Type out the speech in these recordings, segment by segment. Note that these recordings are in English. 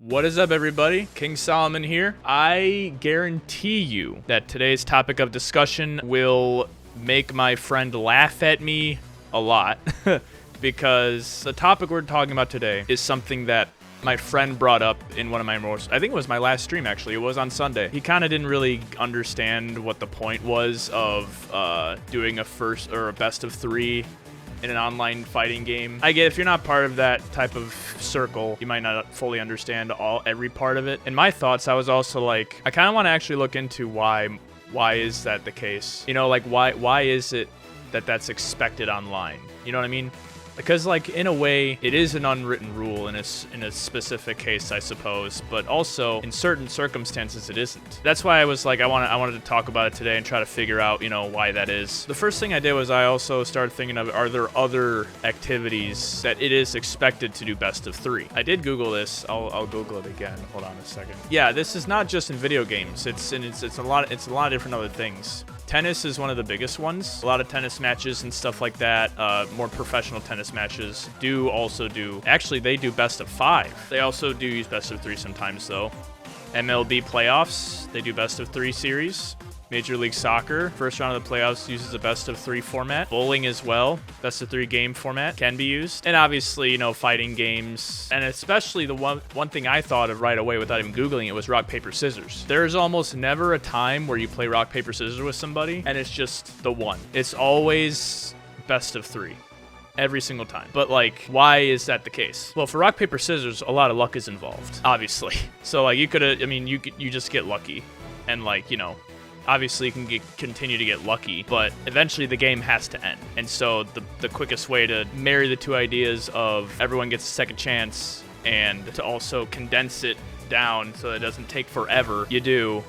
What is up, everybody? King Solomon here. I guarantee you that today's topic of discussion will make my friend laugh at me a lot because the topic we're talking about today is something that my friend brought up in one of my I think it was my last stream, actually. It was on Sunday. He kind of didn't really understand what the point was of doing a first or a best of three in an online fighting game. I get if you're not part of that type of circle, you might not fully understand every part of it. In my thoughts, I was also like, I kind of want to actually look into why is that the case? You know, like why is it that that's expected online? You know what I mean? Because, like, in a way, it is an unwritten rule in a specific case, I suppose, but also in certain circumstances, it isn't. That's why I was like, I wanted to talk about it today and try to figure out, you know, why that is. The first thing I did was I also started thinking of, are there other activities that it is expected to do best of three? I did Google this. I'll Google it again. Hold on a second. Yeah, this is not just in video games. It's a lot of different other things. Tennis is one of the biggest ones. A lot of tennis matches and stuff like that, more professional tennis matches actually they do best of five. They also do use best of three sometimes though. MLB playoffs, they do best of three series. Major League Soccer, first round of the playoffs uses a best of three format. Bowling as well, best of three game format can be used. And obviously, you know, fighting games, and especially the one thing I thought of right away without even Googling it was rock, paper, scissors. There's almost never a time where you play rock, paper, scissors with somebody and it's just the one. It's always best of three. Every single time. But, like, why is that the case? Well, for rock, paper, scissors, a lot of luck is involved, obviously. So, like, you just get lucky. And, like, you know, obviously you can continue to get lucky, but eventually the game has to end. And so the quickest way to marry the two ideas of everyone gets a second chance and to also condense it down so it doesn't take forever, you do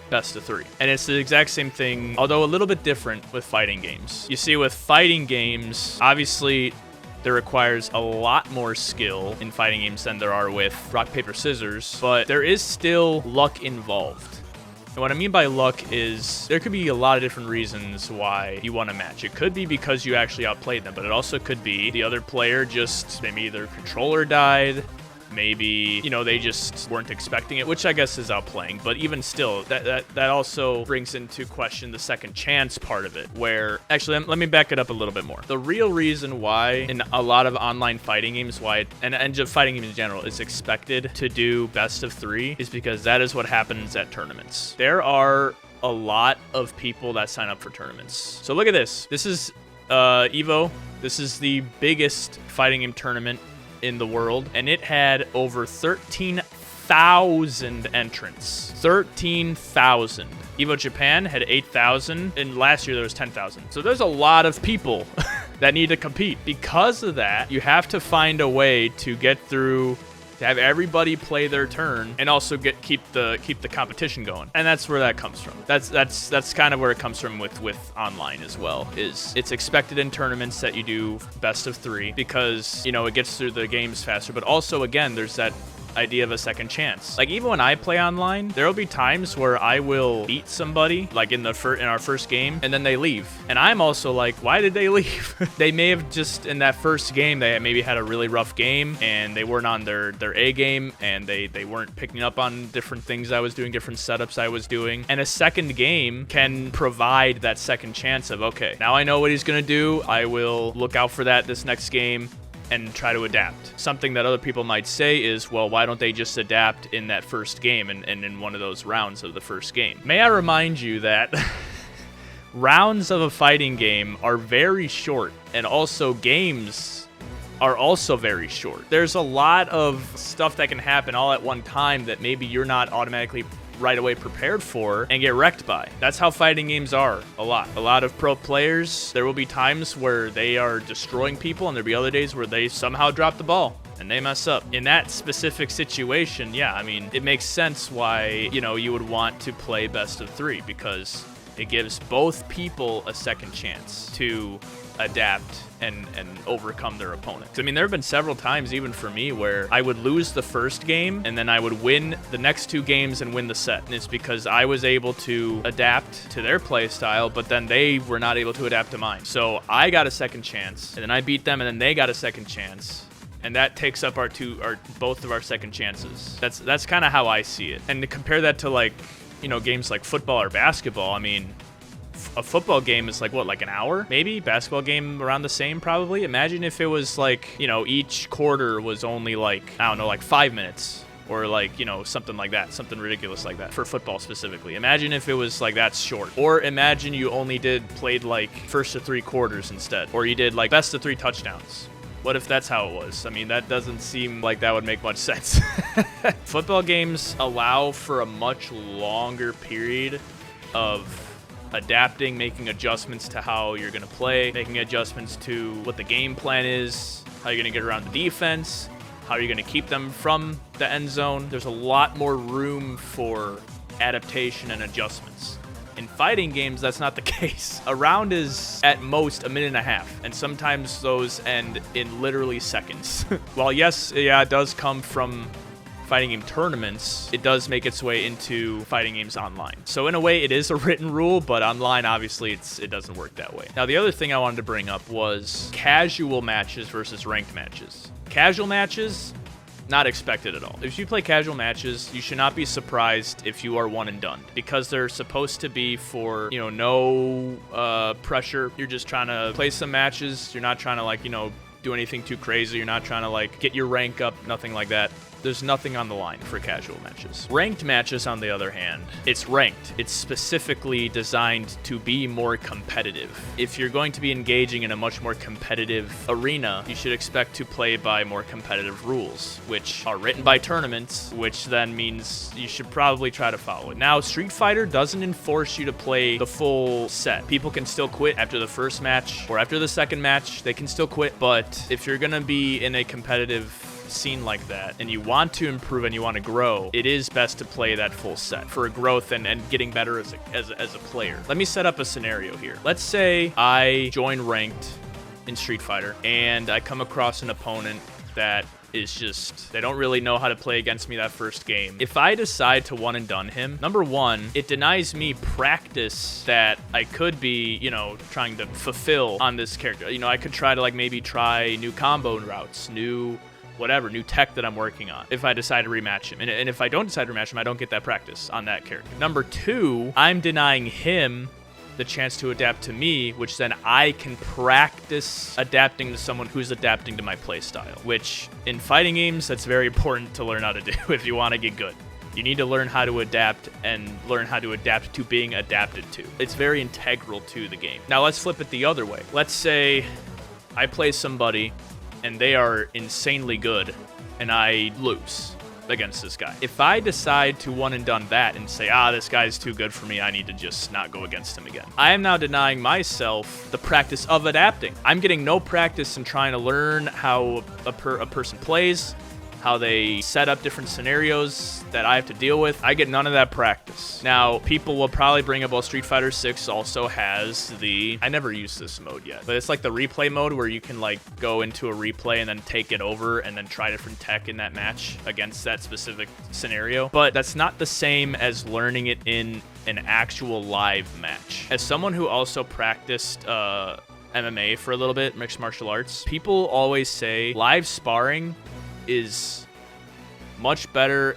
best of three. And it's the exact same thing, although a little bit different with fighting games. You see, with fighting games, obviously there requires a lot more skill in fighting games than there are with rock, paper, scissors, but there is still luck involved. And what I mean by luck is there could be a lot of different reasons why you won a match. It could be because you actually outplayed them, but it also could be the other player just, maybe their controller died, maybe, you know, they just weren't expecting it, which I guess is outplaying. But even still, that also brings into question the second chance part of it, where, actually, let me back it up a little bit more. The real reason why in a lot of online fighting games, and just fighting games in general, is expected to do best of three is because that is what happens at tournaments. There are a lot of people that sign up for tournaments. So look at this. This is EVO. This is the biggest fighting game tournament in the world, and it had over 13,000 entrants. 13,000. EVO Japan had 8,000, and last year there was 10,000. So there's a lot of people that need to compete. Because of that, you have to find a way to get through, to have everybody play their turn, and also keep the competition going. And that's where that comes from. That's kind of where it comes from with online as well. Is it's expected in tournaments that you do best of three because, you know, it gets through the games faster. But also, again, there's that idea of a second chance. Like, even when I play online, there'll be times where I will beat somebody, like in our first game, and then they leave. And I'm also like, why did they leave? They may have just, in that first game, they maybe had a really rough game, and they weren't on their A game, and they weren't picking up on different things I was doing, different setups I was doing. And a second game can provide that second chance of, okay, now I know what he's gonna do. I will look out for that this next game and try to adapt. Something that other people might say is, well, why don't they just adapt in that first game and in one of those rounds of the first game? May I remind you that rounds of a fighting game are very short, and also games are also very short. There's a lot of stuff that can happen all at one time that maybe you're not automatically right away prepared for and get wrecked by. That's how fighting games are a lot. A lot of pro players, there will be times where they are destroying people, and there'll be other days where they somehow drop the ball and they mess up. In that specific situation, yeah, I mean, it makes sense why, you know, you would want to play best of three, because it gives both people a second chance to adapt and overcome their opponent. I mean, there have been several times, even for me, where I would lose the first game and then I would win the next two games and win the set. And it's because I was able to adapt to their play style, but then they were not able to adapt to mine. So I got a second chance, and then I beat them, and then they got a second chance. and that takes up both of our second chances. That's kind of how I see it. And to compare that to like, games like football or basketball, I mean, a football game is like what, like an hour maybe? Basketball game around the same probably. Imagine if it was like, each quarter was only like, I don't know, like 5 minutes. Or like, something like that, something ridiculous like that for football specifically. Imagine if it was like that short. Or imagine you only played like first to 3 quarters instead. Or you did like best of 3 touchdowns. What if that's how it was? I mean, that doesn't seem like that would make much sense. Football games allow for a much longer period of adapting, making adjustments to how you're going to play, making adjustments to what the game plan is, how you're going to get around the defense, how are you going to keep them from the end zone. There's a lot more room for adaptation and adjustments. In fighting games, that's not the case. A round is at most a minute and a half, and sometimes those end in literally seconds. While yes, it does come from fighting game tournaments, it does make its way into fighting games online. So in a way, it is a written rule, but online, obviously, it doesn't work that way. Now, the other thing I wanted to bring up was casual matches versus ranked matches. Casual matches, not expected at all. If you play casual matches, you should not be surprised if you are one and done, because they're supposed to be for, no pressure. You're just trying to play some matches. You're not trying to like, do anything too crazy. You're not trying to like get your rank up, nothing like that. There's nothing on the line for casual matches. Ranked matches, on the other hand, it's ranked. It's specifically designed to be more competitive. If you're going to be engaging in a much more competitive arena, you should expect to play by more competitive rules, which are written by tournaments, which then means you should probably try to follow it. Now, Street Fighter doesn't enforce you to play the full set. People can still quit after the first match or after the second match. They can still quit, but if you're gonna be in a competitive scene like that and you want to improve and you want to grow, it is best to play that full set for growth and getting better as a player. Let me set up a scenario here. Let's say I join ranked in Street Fighter and I come across an opponent that is just, they don't really know how to play against me that first game. If I decide to one and done him, number one, it denies me practice that I could be, trying to fulfill on this character. I could try to like maybe try new combo routes, new tech that I'm working on if I decide to rematch him. And if I don't decide to rematch him, I don't get that practice on that character. Number two, I'm denying him the chance to adapt to me, which then I can practice adapting to someone who's adapting to my playstyle, which in fighting games, that's very important to learn how to do if you want to get good. You need to learn how to adapt and learn how to adapt to being adapted to. It's very integral to the game. Now let's flip it the other way. Let's say I play somebody and they are insanely good, and I lose against this guy. If I decide to one and done that and say, this guy's too good for me, I need to just not go against him again, I am now denying myself the practice of adapting. I'm getting no practice in trying to learn how a person plays, how they set up different scenarios that I have to deal with. I get none of that practice. Now, people will probably bring up, well, Street Fighter 6 also has I never used this mode yet, but it's like the replay mode where you can like go into a replay and then take it over and then try different tech in that match against that specific scenario. But that's not the same as learning it in an actual live match. As someone who also practiced MMA for a little bit, mixed martial arts, people always say live sparring is much better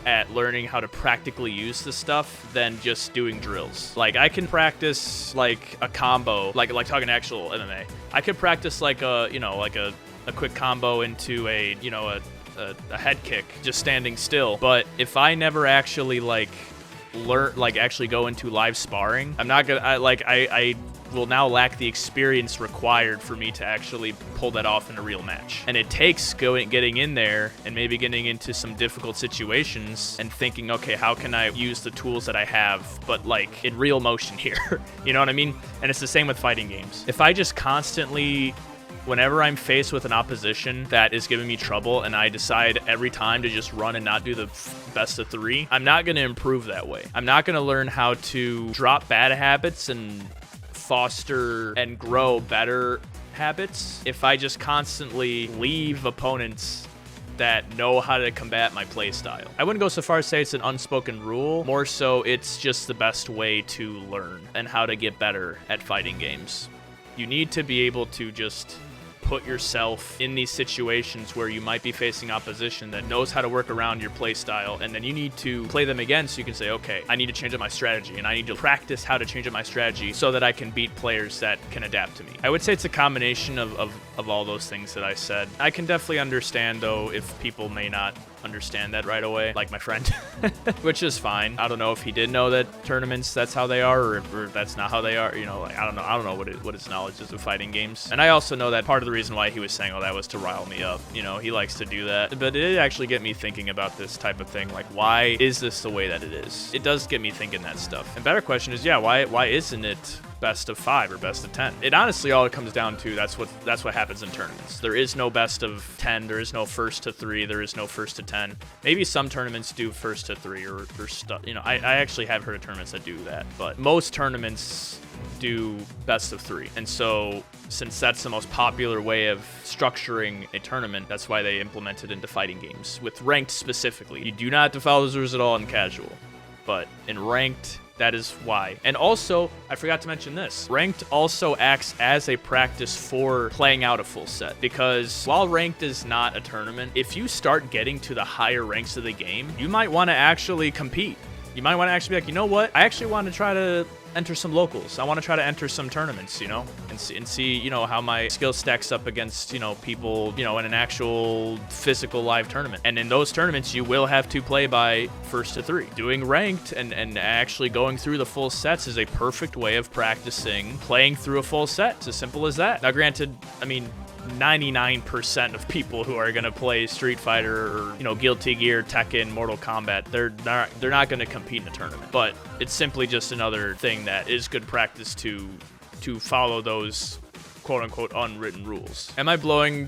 at learning how to practically use the stuff than just doing drills. Like I can practice like a combo, like talking actual MMA. I could practice like a quick combo into a head kick just standing still. But if I never actually actually go into live sparring, I'm not gonna I will now lack the experience required for me to actually pull that off in a real match. And it takes getting in there and maybe getting into some difficult situations and thinking, okay, how can I use the tools that I have, but like in real motion here? You know what I mean? And it's the same with fighting games. If I just constantly, whenever I'm faced with an opposition that is giving me trouble and I decide every time to just run and not do the best of three, I'm not going to improve that way. I'm not going to learn how to drop bad habits and foster and grow better habits if I just constantly leave opponents that know how to combat my playstyle. I wouldn't go so far as to say it's an unspoken rule. More so, it's just the best way to learn and how to get better at fighting games. You need to be able to just put yourself in these situations where you might be facing opposition that knows how to work around your play style, and then you need to play them again so you can say, okay, I need to change up my strategy, and I need to practice how to change up my strategy so that I can beat players that can adapt to me. I would say it's a combination of all those things that I said. I can definitely understand, though, if people may not understand that right away, like my friend, which is fine. I don't know if he did know that tournaments, that's how they are, or if that's not how they are. You know, like, I don't know what his knowledge is of fighting games. And I also know that part of the reason why he was saying all that was to rile me up. You know, he likes to do that. But it did actually get me thinking about this type of thing. Like, why is this the way that it is? It does get me thinking that stuff. And better question is, yeah, why isn't it best of 5 or best of 10? It honestly all it comes down to, that's what happens in tournaments. There is no best of 10, there is no first to 3, there is no first to 10. Maybe some tournaments do first to 3 or stuff. You know, I actually have heard of tournaments that do that, but most tournaments do best of 3. And so since that's the most popular way of structuring a tournament, that's why they implement it into fighting games. With ranked specifically, you do not have to follow those rules at all in casual, but in ranked, that is why. And also, I forgot to mention this. Ranked also acts as a practice for playing out a full set. Because while ranked is not a tournament, if you start getting to the higher ranks of the game, you might want to actually compete. You might want to actually be like, you know what? I actually want to try to enter some locals. I want to try to enter some tournaments, you know, and see, you know, how my skill stacks up against, you know, people, you know, in an actual physical live tournament. And in those tournaments, you will have to play by first to 3. Doing ranked and actually going through the full sets is a perfect way of practicing playing through a full set. It's as simple as that. Now, granted, I mean, 99% of people who are going to play Street Fighter or, you know, Guilty Gear, Tekken, Mortal Kombat, they're not going to compete in a tournament. But it's simply just another thing that is good practice to follow those quote-unquote unwritten rules. Am I blowing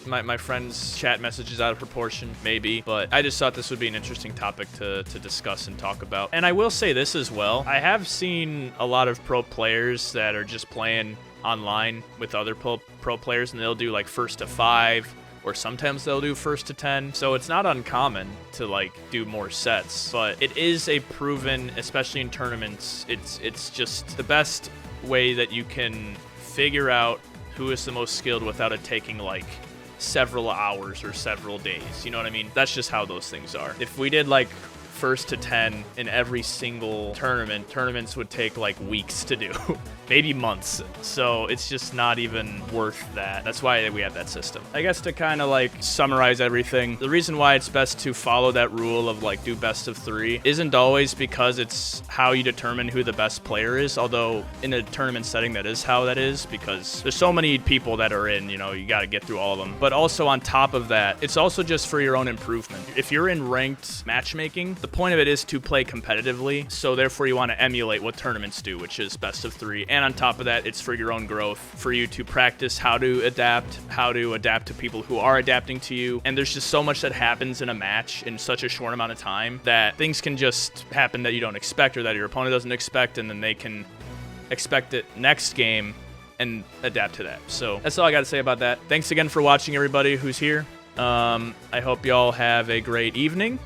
my friend's chat messages out of proportion? Maybe, but I just thought this would be an interesting topic to discuss and talk about. And I will say this as well. I have seen a lot of pro players that are just playing online with other pro players, and they'll do like first to 5, or sometimes they'll do first to 10. So it's not uncommon to like do more sets, but it is a proven, especially in tournaments, it's just the best way that you can figure out who is the most skilled without it taking like several hours or several days. You know what I mean? That's just how those things are. If we did like first to 10 in every single tournaments would take like weeks to do, maybe months. So it's just not even worth that. That's why we have that system. I guess to kind of like summarize everything, the reason why it's best to follow that rule of like do best of 3 isn't always because it's how you determine who the best player is, although in a tournament setting that is how that is, because there's so many people that are in, you know, you got to get through all of them. But also on top of that, it's also just for your own improvement. If you're in ranked matchmaking, the point of it is to play competitively, so therefore you want to emulate what tournaments do, which is best of 3. And on top of that, it's for your own growth, for you to practice how to adapt to people who are adapting to you. And there's just so much that happens in a match in such a short amount of time that things can just happen that you don't expect or that your opponent doesn't expect, and then they can expect it next game and adapt to that. So that's all I got to say about that. Thanks again for watching, everybody who's here. I hope y'all have a great evening.